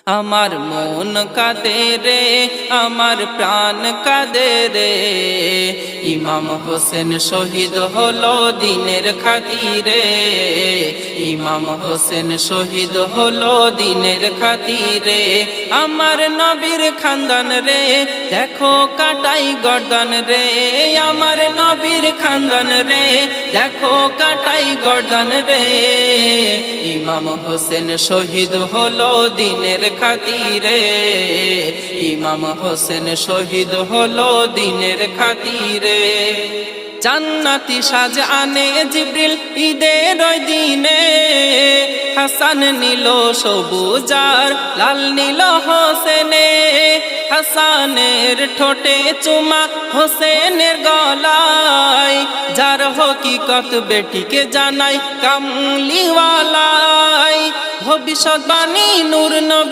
আমার মন কাঁদে রে, আমার প্রাণ কাঁদে রে, ইমাম হোসেন শহীদ হলো দিনের খাতিরে। ইমাম হোসেন শহীদ হলো দিনের খাতিরে। আমার নবীর খানদান রে, দেখো কাটাই গর্দান রে। আমার নবীর খানদান রে, দেখো কাটাই গর্দান রে। ইমাম হোসেন শহীদ হলো দিনের খাতিরে। ইমাম হোসেন শহীদ হলো দিনের খাতিরে। জান্নাতি সাজ আনে জিবরিল ঈদের ওই দিনে, হাসান নিল সবুজার লাল নীল হোসেনে। হাসানের ঠোঁটে চুমা হোসেনের গলায়, যার হকিকত বেটিকে জানাই কামলিওয়ালাই। ভবিষ্যৎবাণী নূর নবী